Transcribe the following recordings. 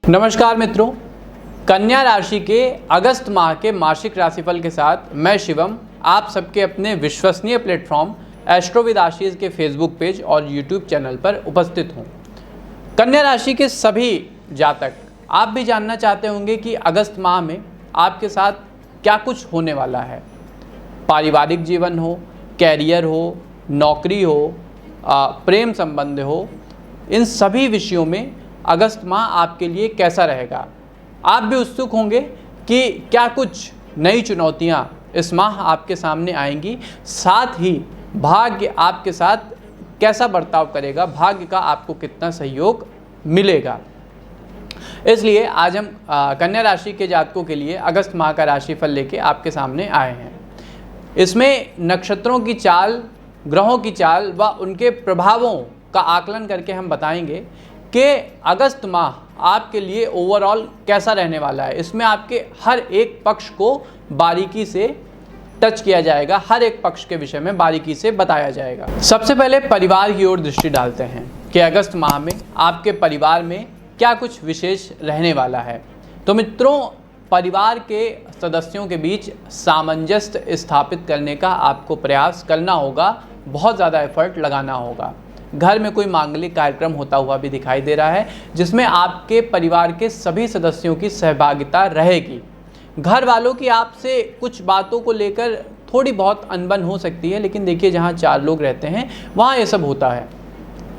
नमस्कार मित्रों, कन्या राशि के अगस्त माह के मासिक राशिफल के साथ मैं शिवम आप सबके अपने विश्वसनीय प्लेटफॉर्म एस्ट्रो विद आशीष के फेसबुक पेज और यूट्यूब चैनल पर उपस्थित हूँ। कन्या राशि के सभी जातक आप भी जानना चाहते होंगे कि अगस्त माह में आपके साथ क्या कुछ होने वाला है। पारिवारिक जीवन हो, कैरियर हो, नौकरी हो, प्रेम संबंध हो, इन सभी विषयों में अगस्त माह आपके लिए कैसा रहेगा। आप भी उत्सुक होंगे कि क्या कुछ नई चुनौतियां इस माह आपके सामने आएंगी, साथ ही भाग्य आपके साथ कैसा बर्ताव करेगा, भाग्य का आपको कितना सहयोग मिलेगा। इसलिए आज हम कन्या राशि के जातकों के लिए अगस्त माह का राशिफल लेके आपके सामने आए हैं। इसमें नक्षत्रों की चाल, ग्रहों की चाल व उनके प्रभावों का आकलन करके हम बताएंगे कि अगस्त माह आपके लिए ओवरऑल कैसा रहने वाला है। इसमें आपके हर एक पक्ष को बारीकी से टच किया जाएगा, हर एक पक्ष के विषय में बारीकी से बताया जाएगा। सबसे पहले परिवार की ओर दृष्टि डालते हैं कि अगस्त माह में आपके परिवार में क्या कुछ विशेष रहने वाला है। तो मित्रों, परिवार के सदस्यों के बीच सामंजस्य स्थापित करने का आपको प्रयास करना होगा, बहुत ज़्यादा एफर्ट लगाना होगा। घर में कोई मांगलिक कार्यक्रम होता हुआ भी दिखाई दे रहा है, जिसमें आपके परिवार के सभी सदस्यों की सहभागिता रहेगी। घर वालों की आपसे कुछ बातों को लेकर थोड़ी बहुत अनबन हो सकती है, लेकिन देखिए जहाँ 4 लोग रहते हैं वहाँ ये सब होता है।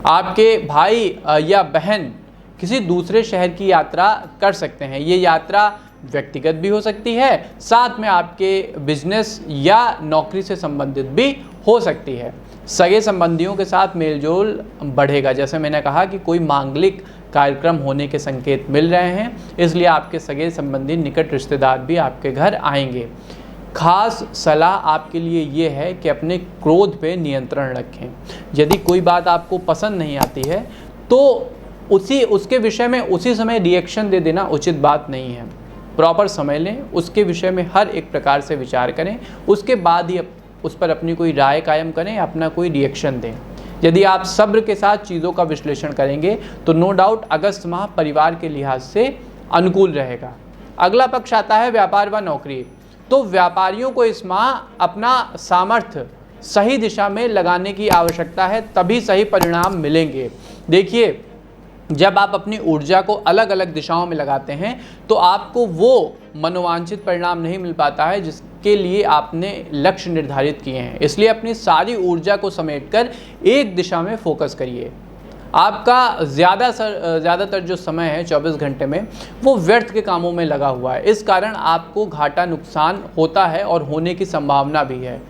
आपके भाई या बहन किसी दूसरे शहर की यात्रा कर सकते हैं। ये यात्रा व्यक्तिगत भी हो सकती है, साथ में आपके बिजनेस या नौकरी से संबंधित भी हो सकती है। सगे संबंधियों के साथ मेलजोल बढ़ेगा। जैसे मैंने कहा कि कोई मांगलिक कार्यक्रम होने के संकेत मिल रहे हैं, इसलिए आपके सगे संबंधी निकट रिश्तेदार भी आपके घर आएंगे। खास सलाह आपके लिए ये है कि अपने क्रोध पे नियंत्रण रखें। यदि कोई बात आपको पसंद नहीं आती है तो उसके विषय में उसी समय रिएक्शन दे देना उचित बात नहीं है। प्रॉपर समय लें, उसके विषय में हर एक प्रकार से विचार करें, उसके बाद ही उस पर अपनी कोई राय कायम करें, अपना कोई रिएक्शन दें। यदि आप सब्र के साथ चीज़ों का विश्लेषण करेंगे तो नो डाउट अगस्त माह परिवार के लिहाज से अनुकूल रहेगा। अगला पक्ष आता है व्यापार व नौकरी। तो व्यापारियों को इस माह अपना सामर्थ्य सही दिशा में लगाने की आवश्यकता है, तभी सही परिणाम मिलेंगे। देखिए, जब आप अपनी ऊर्जा को अलग अलग दिशाओं में लगाते हैं तो आपको वो मनोवांछित परिणाम नहीं मिल पाता है जिसके लिए आपने लक्ष्य निर्धारित किए हैं। इसलिए अपनी सारी ऊर्जा को समेटकर एक दिशा में फोकस करिए। आपका ज़्यादातर जो समय है 24 घंटे में वो व्यर्थ के कामों में लगा हुआ है। इस कारण आपको घाटा नुकसान होता है और होने की संभावना भी है।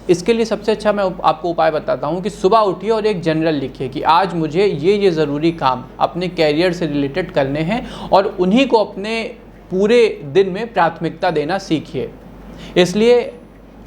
इसके लिए सबसे अच्छा मैं आपको उपाय बताता हूँ कि सुबह उठिए और एक जनरल लिखिए कि आज मुझे ये ज़रूरी काम अपने कैरियर से रिलेटेड करने हैं और उन्हीं को अपने पूरे दिन में प्राथमिकता देना सीखिए। इसलिए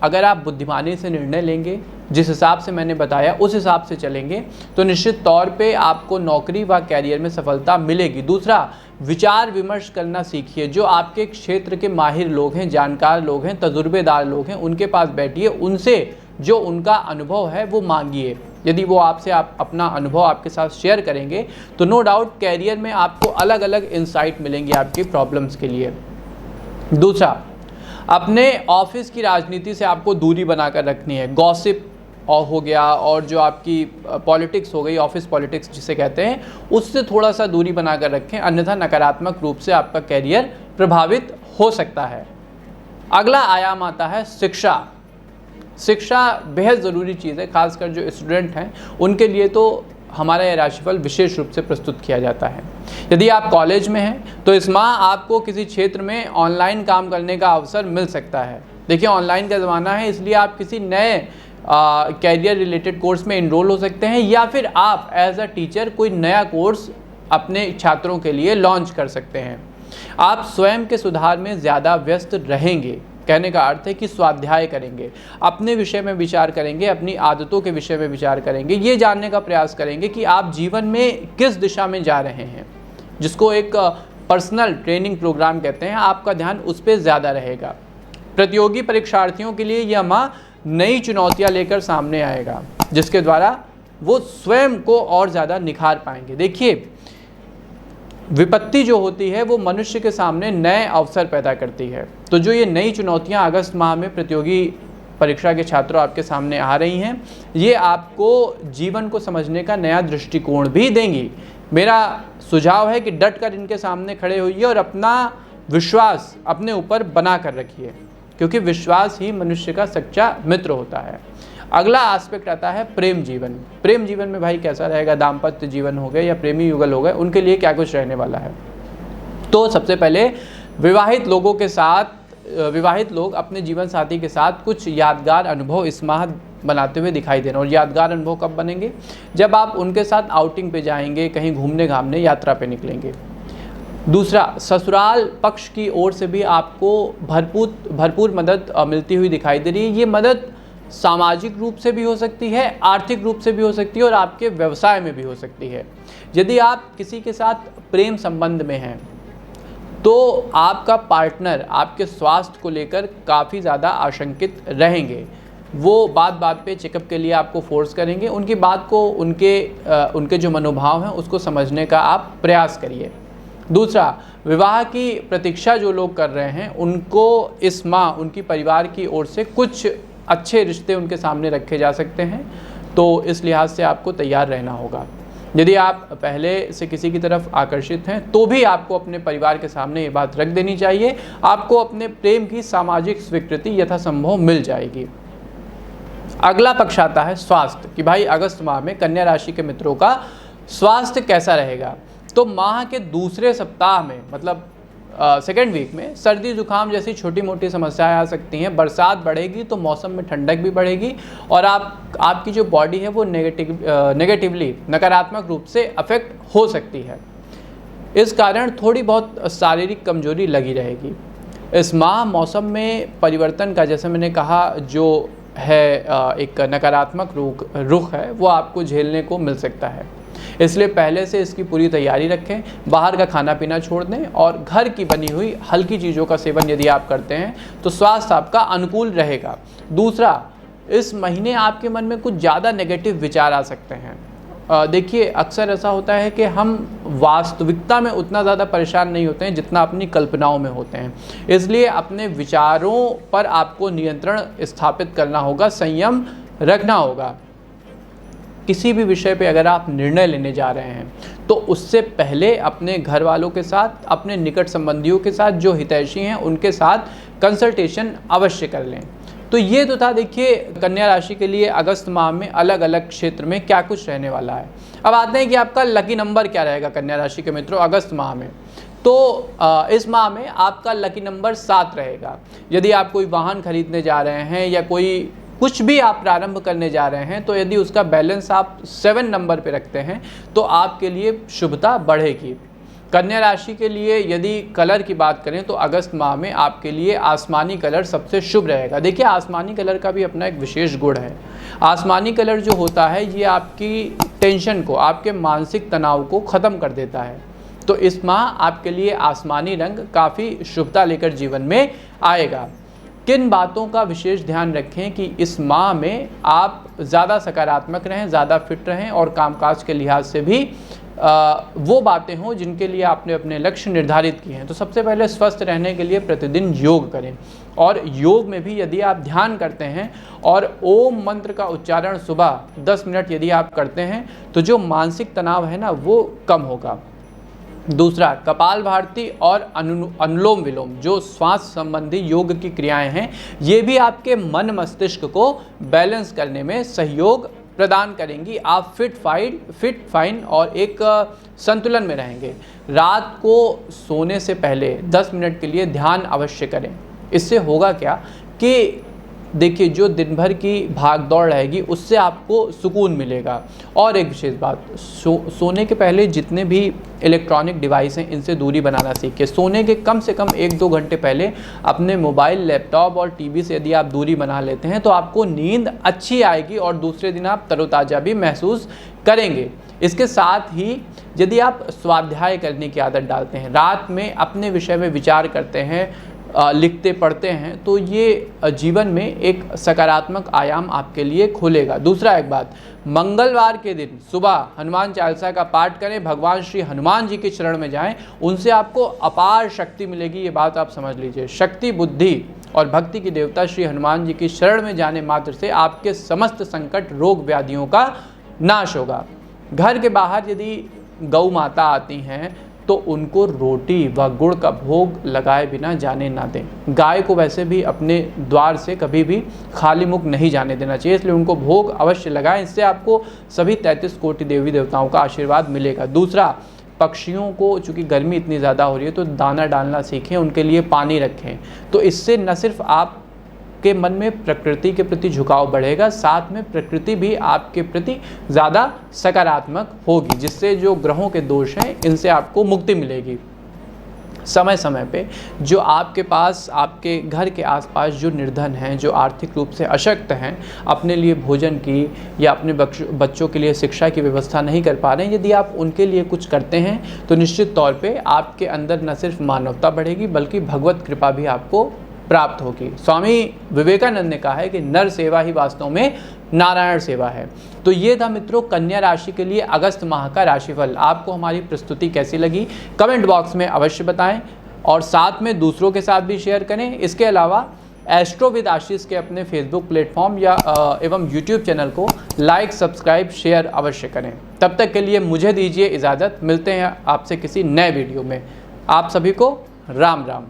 अगर आप बुद्धिमानी से निर्णय लेंगे, जिस हिसाब से मैंने बताया उस हिसाब से चलेंगे, तो निश्चित तौर पे आपको नौकरी व कैरियर में सफलता मिलेगी। दूसरा, विचार विमर्श करना सीखिए। जो आपके क्षेत्र के माहिर लोग हैं, जानकार लोग हैं, तजुर्बेदार लोग हैं, उनके पास बैठिए, उनसे जो उनका अनुभव है वो मांगिए। यदि वो आपसे अपना अनुभव आपके साथ शेयर करेंगे तो नो डाउट कैरियर में आपको अलग अलग इंसाइट मिलेंगी आपकी प्रॉब्लम्स के लिए। दूसरा, अपने ऑफिस की राजनीति से आपको दूरी बनाकर रखनी है। गॉसिप हो गया और जो आपकी पॉलिटिक्स हो गई, ऑफिस पॉलिटिक्स जिसे कहते हैं, उससे थोड़ा सा दूरी बनाकर रखें, अन्यथा नकारात्मक रूप से आपका कैरियर प्रभावित हो सकता है। अगला आयाम आता है शिक्षा। शिक्षा बेहद ज़रूरी चीज़ है, खासकर जो स्टूडेंट हैं उनके लिए तो हमारा यह राशिफल विशेष रूप से प्रस्तुत किया जाता है। यदि आप कॉलेज में हैं तो इस माह आपको किसी क्षेत्र में ऑनलाइन काम करने का अवसर मिल सकता है। देखिए, ऑनलाइन का ज़माना है, इसलिए आप किसी नए कैरियर रिलेटेड कोर्स में इनरोल हो सकते हैं, या फिर आप एज अ टीचर कोई नया कोर्स अपने छात्रों के लिए लॉन्च कर सकते हैं। आप स्वयं के सुधार में ज़्यादा व्यस्त रहेंगे। कहने का अर्थ है कि स्वाध्याय करेंगे, अपने विषय में विचार करेंगे, अपनी आदतों के विषय में विचार करेंगे, ये जानने का प्रयास करेंगे कि आप जीवन में किस दिशा में जा रहे हैं, जिसको एक पर्सनल ट्रेनिंग प्रोग्राम कहते हैं। आपका ध्यान उस पर ज़्यादा रहेगा। प्रतियोगी परीक्षार्थियों के लिए यह माह नई चुनौतियां लेकर सामने आएगा, जिसके द्वारा वो स्वयं को और ज़्यादा निखार पाएंगे। देखिए, विपत्ति जो होती है वो मनुष्य के सामने नए अवसर पैदा करती है। तो जो ये नई चुनौतियां अगस्त माह में प्रतियोगी परीक्षा के छात्रों आपके सामने आ रही हैं, ये आपको जीवन को समझने का नया दृष्टिकोण भी देंगी। मेरा सुझाव है कि डट कर इनके सामने खड़े होइए और अपना विश्वास अपने ऊपर बना कर रखिए, क्योंकि विश्वास ही मनुष्य का सच्चा मित्र होता है। अगला एस्पेक्ट आता है प्रेम जीवन। प्रेम जीवन में भाई कैसा रहेगा, दाम्पत्य जीवन हो गए या प्रेमी युगल हो गए, उनके लिए क्या कुछ रहने वाला है। तो सबसे पहले विवाहित लोग अपने जीवन साथी के साथ कुछ यादगार अनुभव इस माह बनाते हुए दिखाई दे रहे हैं। और यादगार अनुभव कब बनेंगे, जब आप उनके साथ आउटिंग पे जाएंगे, कहीं घूमने घामने यात्रा पे निकलेंगे। दूसरा, ससुराल पक्ष की ओर से भी आपको भरपूर मदद मिलती हुई दिखाई दे रही है। ये मदद सामाजिक रूप से भी हो सकती है, आर्थिक रूप से भी हो सकती है और आपके व्यवसाय में भी हो सकती है। यदि आप किसी के साथ प्रेम संबंध में हैं तो आपका पार्टनर आपके स्वास्थ्य को लेकर काफ़ी ज़्यादा आशंकित रहेंगे। वो बात पे चेकअप के लिए आपको फोर्स करेंगे। उनकी बात को, उनके जो मनोभाव हैं उसको समझने का आप प्रयास करिए। दूसरा, विवाह की प्रतीक्षा जो लोग कर रहे हैं उनको इस माह उनकी परिवार की ओर से कुछ अच्छे रिश्ते उनके सामने रखे जा सकते हैं, तो इस लिहाज से आपको तैयार रहना होगा। यदि आप पहले से किसी की तरफ आकर्षित हैं तो भी आपको अपने परिवार के सामने ये बात रख देनी चाहिए। आपको अपने प्रेम की सामाजिक स्वीकृति यथासंभव मिल जाएगी। अगला पक्ष आता है स्वास्थ्य, कि भाई अगस्त माह में कन्या राशि के मित्रों का स्वास्थ्य कैसा रहेगा। तो माह के दूसरे सप्ताह में, मतलब सेकेंड वीक में, सर्दी जुकाम जैसी छोटी मोटी समस्याएं आ सकती हैं। बरसात बढ़ेगी तो मौसम में ठंडक भी बढ़ेगी और आपकी जो बॉडी है वो नेगेटिवली, नकारात्मक रूप से अफेक्ट हो सकती है। इस कारण थोड़ी बहुत शारीरिक कमजोरी लगी रहेगी। इस माह मौसम में परिवर्तन का, जैसे मैंने कहा, जो है एक नकारात्मक रुख है वो आपको झेलने को मिल सकता है। इसलिए पहले से इसकी पूरी तैयारी रखें। बाहर का खाना पीना छोड़ दें और घर की बनी हुई हल्की चीज़ों का सेवन यदि आप करते हैं तो स्वास्थ्य आपका अनुकूल रहेगा। दूसरा, इस महीने आपके मन में कुछ ज़्यादा नेगेटिव विचार आ सकते हैं। देखिए, अक्सर ऐसा होता है कि हम वास्तविकता में उतना ज़्यादा परेशान नहीं होते हैं जितना अपनी कल्पनाओं में होते हैं। इसलिए अपने विचारों पर आपको नियंत्रण स्थापित करना होगा, संयम रखना होगा। किसी भी विषय पे अगर आप निर्णय लेने जा रहे हैं तो उससे पहले अपने घर वालों के साथ, अपने निकट संबंधियों के साथ, जो हितैषी हैं उनके साथ कंसल्टेशन अवश्य कर लें। तो ये तो था, देखिए, कन्या राशि के लिए अगस्त माह में अलग अलग क्षेत्र में क्या कुछ रहने वाला है। अब आते हैं कि आपका लकी नंबर क्या रहेगा कन्या राशि के मित्रों अगस्त माह में। तो इस माह में आपका लकी नंबर 7 रहेगा। यदि आप कोई वाहन खरीदने जा रहे हैं या कोई कुछ भी आप प्रारंभ करने जा रहे हैं तो यदि उसका बैलेंस आप 7 नंबर पे रखते हैं तो आपके लिए शुभता बढ़ेगी। कन्या राशि के लिए यदि कलर की बात करें तो अगस्त माह में आपके लिए आसमानी कलर सबसे शुभ रहेगा। देखिए, आसमानी कलर का भी अपना एक विशेष गुण है। आसमानी कलर जो होता है ये आपकी टेंशन को, आपके मानसिक तनाव को ख़त्म कर देता है। तो इस माह आपके लिए आसमानी रंग काफ़ी शुभता लेकर जीवन में आएगा। किन बातों का विशेष ध्यान रखें कि इस माह में आप ज़्यादा सकारात्मक रहें, ज़्यादा फिट रहें और कामकाज के लिहाज से भी वो बातें हों जिनके लिए आपने अपने लक्ष्य निर्धारित किए हैं। तो सबसे पहले स्वस्थ रहने के लिए प्रतिदिन योग करें और योग में भी यदि आप ध्यान करते हैं और ओम मंत्र का उच्चारण सुबह 10 मिनट यदि आप करते हैं तो जो मानसिक तनाव है ना वो कम होगा। दूसरा, कपाल भारती और अनुलोम विलोम जो श्वास संबंधी योग की क्रियाएं हैं ये भी आपके मन मस्तिष्क को बैलेंस करने में सहयोग प्रदान करेंगी। आप फिट फाइन और एक संतुलन में रहेंगे। रात को सोने से पहले 10 मिनट के लिए ध्यान अवश्य करें। इससे होगा क्या कि देखिए, जो दिन भर की भाग दौड़ रहेगी उससे आपको सुकून मिलेगा। और एक विशेष बात, सोने के पहले जितने भी इलेक्ट्रॉनिक डिवाइस हैं इनसे दूरी बनाना सीखिए। सोने के कम से कम 1-2 घंटे पहले अपने मोबाइल, लैपटॉप और टीवी से यदि आप दूरी बना लेते हैं तो आपको नींद अच्छी आएगी और दूसरे दिन आप तरोताज़ा भी महसूस करेंगे। इसके साथ ही यदि आप स्वाध्याय करने की आदत डालते हैं, रात में अपने विषय में विचार करते हैं, लिखते पढ़ते हैं तो ये जीवन में एक सकारात्मक आयाम आपके लिए खोलेगा। दूसरा एक बात, मंगलवार के दिन सुबह हनुमान चालीसा का पाठ करें, भगवान श्री हनुमान जी के चरण में जाएं, उनसे आपको अपार शक्ति मिलेगी। ये बात आप समझ लीजिए। शक्ति, बुद्धि और भक्ति की देवता श्री हनुमान जी की शरण में जाने मात्र से आपके समस्त संकट, रोग, व्याधियों का नाश होगा। घर के बाहर यदि गौ माता आती हैं तो उनको रोटी व गुड़ का भोग लगाए बिना जाने ना दें। गाय को वैसे भी अपने द्वार से कभी भी खाली मुख नहीं जाने देना चाहिए, इसलिए उनको भोग अवश्य लगाएं। इससे आपको सभी 33 कोटि देवी देवताओं का आशीर्वाद मिलेगा। दूसरा, पक्षियों को चूँकि गर्मी इतनी ज़्यादा हो रही है तो दाना डालना सीखें, उनके लिए पानी रखें। तो इससे न सिर्फ आप के मन में प्रकृति के प्रति झुकाव बढ़ेगा, साथ में प्रकृति भी आपके प्रति ज़्यादा सकारात्मक होगी, जिससे जो ग्रहों के दोष हैं इनसे आपको मुक्ति मिलेगी। समय समय पे जो आपके पास, आपके घर के आसपास जो निर्धन हैं, जो आर्थिक रूप से अशक्त हैं, अपने लिए भोजन की या अपने बच्चों के लिए शिक्षा की व्यवस्था नहीं कर पा रहे हैं, यदि आप उनके लिए कुछ करते हैं तो निश्चित तौर पे आपके अंदर न सिर्फ मानवता बढ़ेगी बल्कि भगवत कृपा भी आपको प्राप्त होगी। स्वामी विवेकानंद ने कहा है कि नर सेवा ही वास्तव में नारायण सेवा है। तो ये था मित्रों कन्या राशि के लिए अगस्त माह का राशिफल। आपको हमारी प्रस्तुति कैसी लगी कमेंट बॉक्स में अवश्य बताएं और साथ में दूसरों के साथ भी शेयर करें। इसके अलावा एस्ट्रो विद आशीष के अपने फेसबुक प्लेटफॉर्म या एवं यूट्यूब चैनल को लाइक, सब्सक्राइब, शेयर अवश्य करें। तब तक के लिए मुझे दीजिए इजाज़त, मिलते हैं आपसे किसी नए वीडियो में। आप सभी को राम राम।